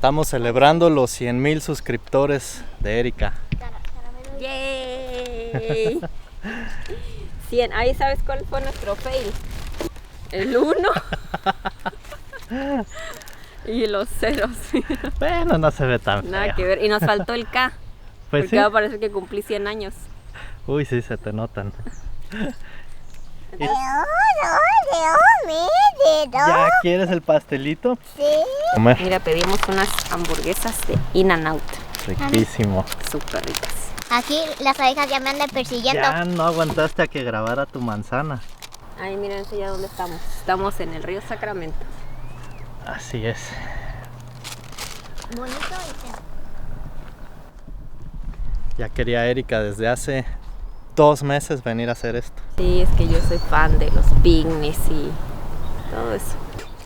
Estamos celebrando los 100,000 suscriptores de Erika. ¡Yay! 100. Ahí sabes cuál fue nuestro fail. El 1 y los ceros. Bueno, no se ve tan feo. Nada que ver. Y nos faltó el K. Pues porque sí. va a parecer que cumplí 100 años. Uy, sí, se te notan. ¿Ya quieres el pastelito? Sí. Comer. Mira, pedimos unas hamburguesas de In-N-Out. Riquísimo. Súper ricas. Aquí las abejas ya me andan persiguiendo. Ya no aguantaste a que grabara tu manzana. Ahí miren ya dónde estamos. Estamos en el río Sacramento. Así es. Bonito ese. Ya quería Erika desde hace 2 meses venir a hacer esto. Sí, es que yo soy fan de los picnics y todo eso.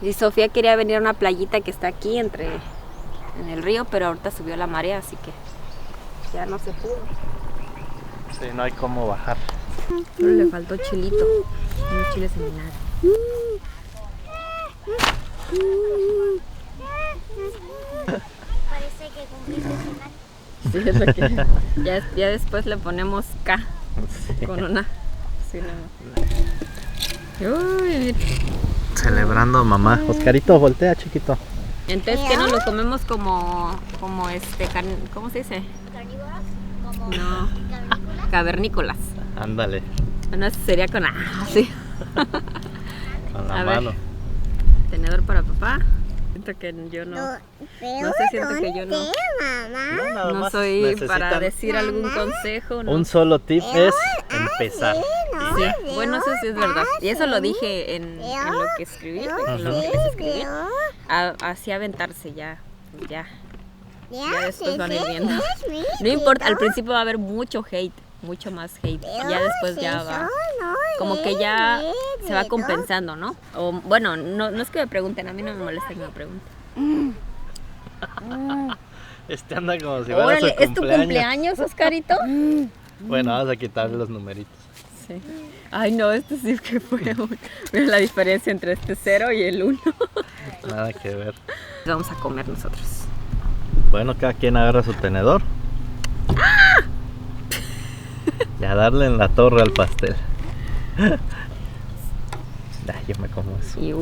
Y Sofía quería venir a una playita que está aquí en el río, pero ahorita subió la marea, así que ya no se pudo. Sí, no hay cómo bajar. Solo le faltó chilito, unos chiles en vinagre. Parece que cumpliste final. Sí, es lo que ya después le ponemos K Sí. con una. Sí, no. Uy, mira. Celebrando a mamá. Oscarito, voltea, chiquito. Entonces, ¿qué nos lo comemos como ¿cómo se dice? ¿Carnívoros? Como No, cavernícolas. cavernícolas. Ándale, Bueno, eso sería con sí. con la A ver. mano. Tenedor para papá. Siento que yo no sé, siento que yo no Nada más soy para necesitan decir algún consejo, ¿no? un solo tip es empezar. Sí, bueno, eso sí es verdad. Y eso lo dije en lo que escribí, en lo que les escribí. Así aventarse ya después van a ir viendo. No importa, al principio va a haber mucho hate, mucho más hate. Ya después ya va, como que ya se va compensando, ¿no? O bueno, no es que me pregunten, a mí no me molesta que me pregunten. Este anda como si fuera Órale, su ¿es tu cumpleaños, Oscarito? Bueno, vamos a quitarle los numeritos. Sí. Ay, no, este sí que fue mira la diferencia entre este 0 y el 1. Nada que ver. Vamos a comer nosotros. Bueno, cada quien agarra su tenedor. Y a darle en la torre al pastel. Ay, yo me como eso. Y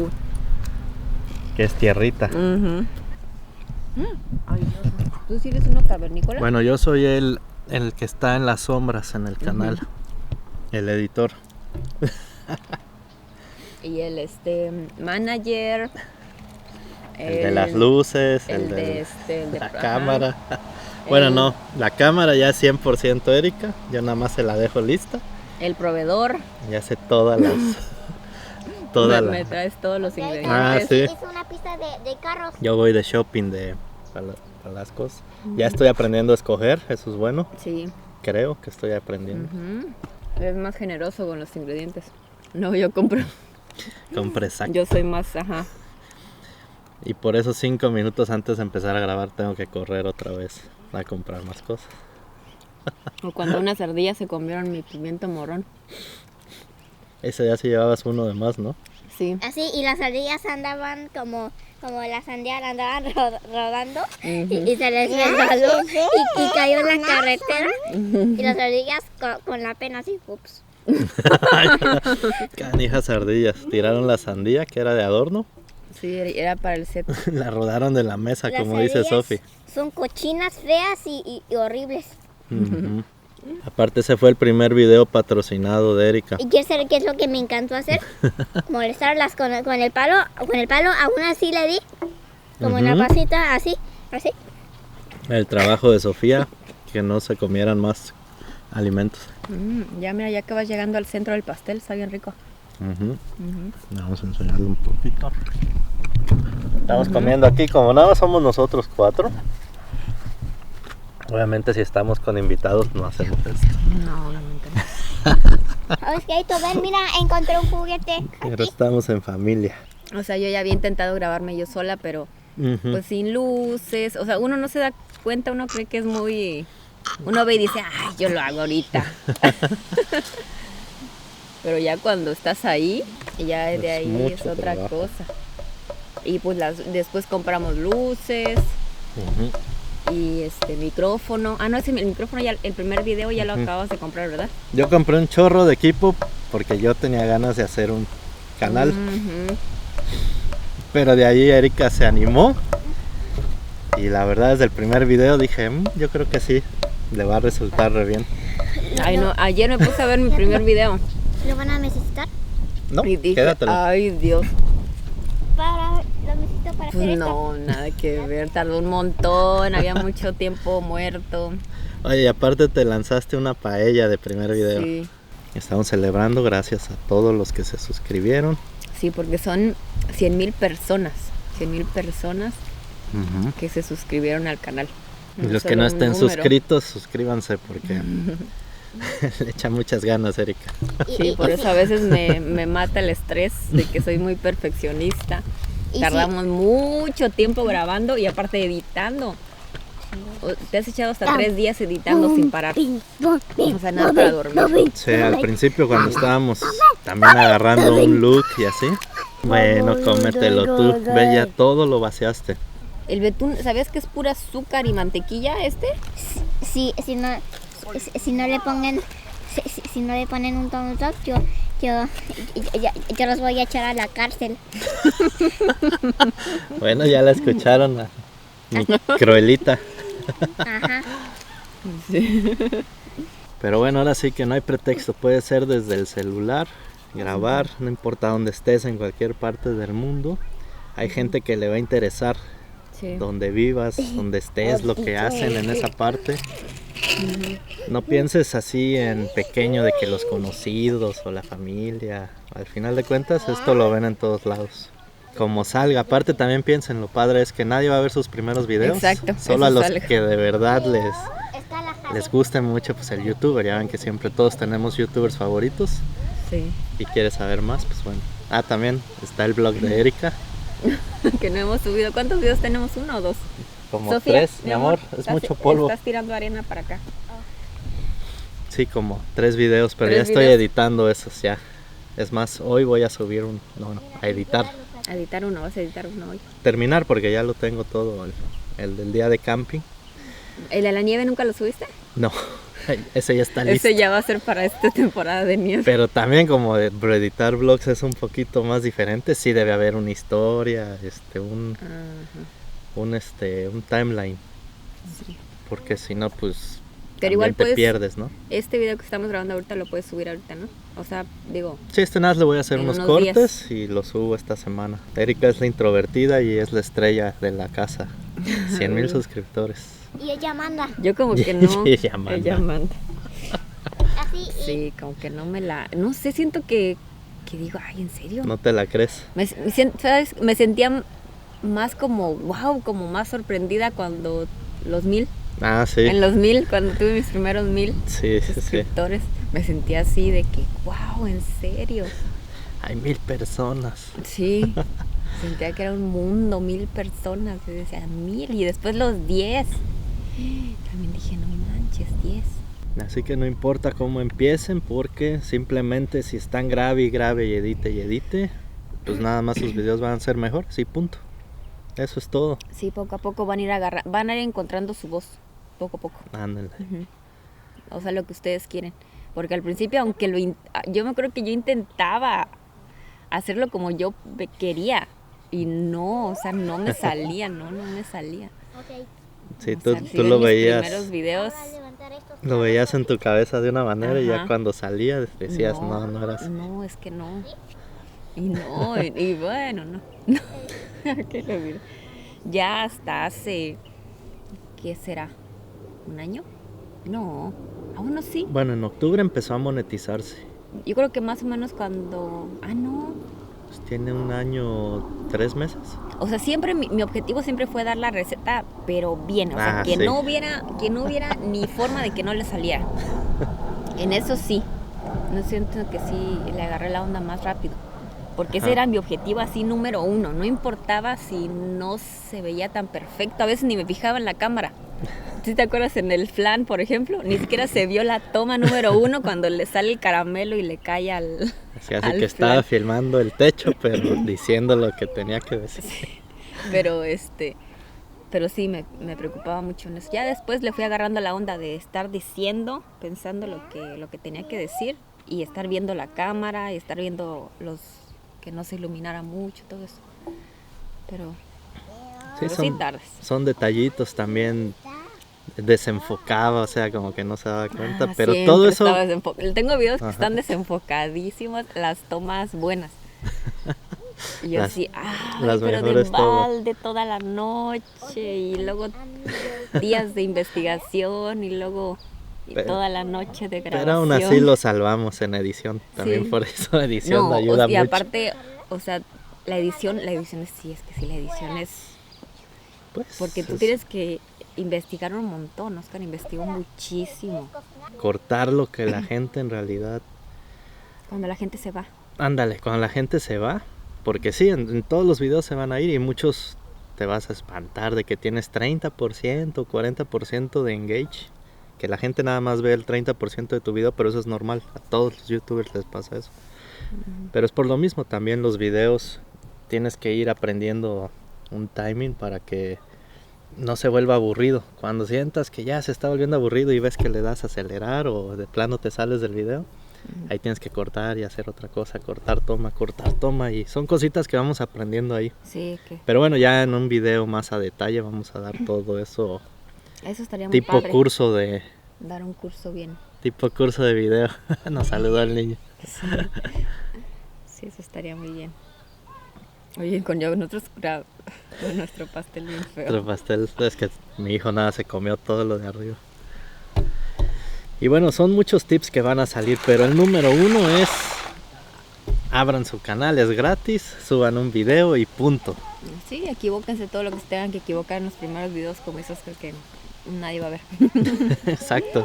Que es tierrita. Ay, Dios. ¿Tú sí eres uno cavernícola? Bueno, yo soy el que está en las sombras en el canal. El editor. Y el manager. El de las luces, El de de la ajá. cámara. Bueno, no, la cámara ya es 100% Erika. Yo nada más se la dejo lista. El proveedor. Ya sé todas las... Me traes todos los ingredientes. Ah, sí. Es una pista de carros. Yo voy de shopping para las cosas. Ya estoy aprendiendo a escoger, eso es bueno. Sí. Creo que estoy aprendiendo. Es más generoso con los ingredientes. No, yo compro. Compré saco. Yo soy más, ajá. Y por eso 5 minutos antes de empezar a grabar tengo que correr otra vez a comprar más cosas. O cuando unas ardillas se comieron mi pimiento morrón. Ese día sí llevabas uno de más, ¿no? Sí. Así, y las ardillas andaban como la sandía andaban rodando y se les resbaló y cayó en la carretera. Y las ardillas con la pena así, ups. Canijas ardillas. Tiraron la sandía que era de adorno. Sí, era para el set. La rodaron de la mesa, Las como dice ardillas Sofi. Son cochinas, feas y horribles. Ujú. Aparte ese fue el primer video patrocinado de Erika. ¿Y quieres saber qué es lo que me encantó hacer? Molestarlas con el palo. Con el palo aún así le di. Como una pasita, así. El trabajo de Sofía, que no se comieran más alimentos. Ya mira, ya que vas llegando al centro del pastel, está bien rico. Vamos a enseñarle un poquito. Estamos comiendo aquí, como nada más somos nosotros 4. Obviamente si estamos con invitados no hacemos esto. No, obviamente no. Oscarito, ven, mira, encontré un juguete. Pero estamos en familia. O sea, yo ya había intentado grabarme yo sola, pero pues sin luces. O sea, uno no se da cuenta, uno cree que es muy... Uno ve y dice, ay, yo lo hago ahorita. Pero ya cuando estás ahí, ya de Es ahí mucho es otra trabajo. cosa. Y pues después compramos luces, Y micrófono. Ah, no, el micrófono ya, el primer video ya lo acabas de comprar, ¿verdad? Yo compré un chorro de equipo porque yo tenía ganas de hacer un canal. Pero de ahí Erika se animó. Y la verdad desde el primer video dije, yo creo que sí, le va a resultar re bien. Ay, no, ayer me puse a ver mi primer video. ¿Lo van a necesitar? No, Y dije, quédatelo. ay Dios. Lo necesito para hacer esto. No, nada que ver, tardó un montón, había mucho tiempo muerto. Oye, y aparte te lanzaste una paella de primer video. Sí, Estamos celebrando gracias a todos los que se suscribieron. sí, porque son 100,000 personas. 100,000 personas que se suscribieron al canal. Y los que no estén suscritos, suscríbanse porque le echa muchas ganas, Erika. Sí, por eso a veces me mata el estrés de que soy muy perfeccionista. Y Tardamos mucho tiempo grabando y aparte editando. Te has echado hasta 3 días editando sin parar. O sea, nada para dormir. Sí, al principio cuando estábamos también agarrando un look y así. Bueno, cómetelo tú. Ve, ya todo lo vaciaste. El betún, ¿sabías que es pura azúcar y mantequilla Sí, si no le ponen si no le ponen un thumbs up, yo los voy a echar a la cárcel. Bueno, ya la escucharon a mi Cruelita. Ajá. Pero bueno, ahora sí que no hay pretexto. Puede ser desde el celular, grabar, no importa dónde estés, en cualquier parte del mundo. Hay gente que le va a interesar donde vivas, donde estés, lo que hacen en esa parte. No pienses así en pequeño de que los conocidos o la familia. Al final de cuentas esto lo ven en todos lados. Como salga, aparte también piensen, lo padre es que nadie va a ver sus primeros videos. Exacto, solo a eso los sale. que de verdad les guste mucho pues el youtuber. Ya ven que siempre todos tenemos youtubers favoritos. Sí. Y quieres saber más, pues bueno. Ah, también está el blog de Erika. Que no hemos subido. ¿Cuántos videos tenemos? ¿1 o 2? Como Sofía, 3, mi amor, es mucho polvo. Estás tirando arena para acá. Sí, como 3 videos, pero 3 ya estoy videos. editando esos ya. Es más, hoy voy a subir a editar. A editar uno, vas a editar uno hoy. Terminar porque ya lo tengo todo, el del día de camping. ¿El de la nieve nunca lo subiste? No, ese ya está listo. Ese ya va a ser para esta temporada de nieve. Pero también como editar vlogs es un poquito más diferente, sí debe haber una historia, un timeline. Sí. Porque si no, pues Pero igual te puedes, pierdes, ¿no? este video que estamos grabando ahorita lo puedes subir ahorita, ¿no? O sea, digo, Sí, nada más le voy a hacer En unos unos cortes y lo subo esta semana. Erika es la introvertida y es la estrella de la casa. 100,000 suscriptores. Y ella manda. yo como que no. Ella manda. Ella manda. Así y Sí, como que no me la... No sé, siento que digo, ay, ¿en serio? No te la crees. ¿Sabes? Me sentía más como, wow, como más sorprendida cuando los 1000. Ah, sí. En los 1000, cuando tuve mis primeros 1000 Sí, sí, sí. suscriptores, me sentía así de que, wow, ¿en serio? Hay 1000 personas. Sí, sentía que era un mundo, 1000 personas. Yo decía, 1000 y después los 10. También dije, no manches, 10. Así que no importa cómo empiecen, porque simplemente si están grave y edite, pues nada más sus videos van a ser mejor, sí, punto. Eso es todo. Sí, poco a poco van a ir encontrando su voz, poco a poco. Ándale. O sea, lo que ustedes quieren. Porque al principio, aunque yo me acuerdo que yo intentaba hacerlo como yo quería. Y no, o sea, no me salía, no me salía. ok. Sí, O tú, sea, si tú ven lo mis veías. primeros videos, Ahora levantar estos Lo veías en tu cabeza de una manera y ya Ajá. cuando salía decías, no era así. No, es que no. Y no, y bueno, no. ¿Qué lo diré? Ya hasta hace, ¿qué será? ¿1 año? No, aún no, sí. Bueno, en octubre empezó a monetizarse. Yo creo que más o menos cuando... no. Pues tiene 1 año, 3 meses. O sea, siempre mi objetivo siempre fue dar la receta, pero bien, o sea, que sí. no hubiera ni forma de que no le saliera. En eso sí. No siento que sí le agarré la onda más rápido. Porque ese Ajá. era mi objetivo así número 1. No importaba si no se veía tan perfecto. A veces ni me fijaba en la cámara. ¿Sí te acuerdas en el flan, por ejemplo? Ni siquiera se vio la toma número 1 cuando le sale el caramelo y le cae al... Así hace al que estaba flan. filmando el techo, pero diciendo lo que tenía que decir. Pero Pero sí, me preocupaba mucho en eso. Ya después le fui agarrando la onda de estar diciendo, pensando lo que tenía que decir y estar viendo la cámara y estar viendo que no se iluminara mucho, todo eso. Pero sí tardes. Son detallitos también. Desenfocaba, o sea, como que no se daba cuenta, pero todo eso... Tengo videos que están desenfocadísimos, las tomas buenas. Y yo así, pero de balde toda la noche y luego días de investigación y luego toda la noche de grabación. Pero aún así lo salvamos en edición, también por eso la edición ayuda mucho. Y aparte, o sea, la edición es pues, porque tú tienes que investigar un montón. Oscar investigó muchísimo. Cortar lo que la gente en realidad... Cuando la gente se va. Ándale, cuando la gente se va. Porque sí, en todos los videos se van a ir y muchos te vas a espantar de que tienes 30%, 40% de engage. Que la gente nada más ve el 30% de tu video, pero eso es normal. A todos los youtubers les pasa eso. Pero es por lo mismo, también los videos tienes que ir aprendiendo un timing para que no se vuelva aburrido. Cuando sientas que ya se está volviendo aburrido y ves que le das a acelerar o de plano te sales del video, ahí tienes que cortar y hacer otra cosa, cortar toma, y son cositas que vamos aprendiendo ahí. Sí, pero bueno, ya en un video más a detalle vamos a dar todo eso. Eso estaría muy tipo padre. Curso de... Dar un curso bien. Tipo curso de video. Nos saludó el niño. Sí, eso estaría muy bien. Oye, con nosotros nuestro pastel bien feo. Nuestro pastel, es que mi hijo nada se comió todo lo de arriba. Y bueno, son muchos tips que van a salir, pero el número 1 es: abran su canal, es gratis, suban un video y punto. Sí, equivóquense todo lo que se tengan que equivocar en los primeros videos, como esos, creo que nadie va a ver. Exacto.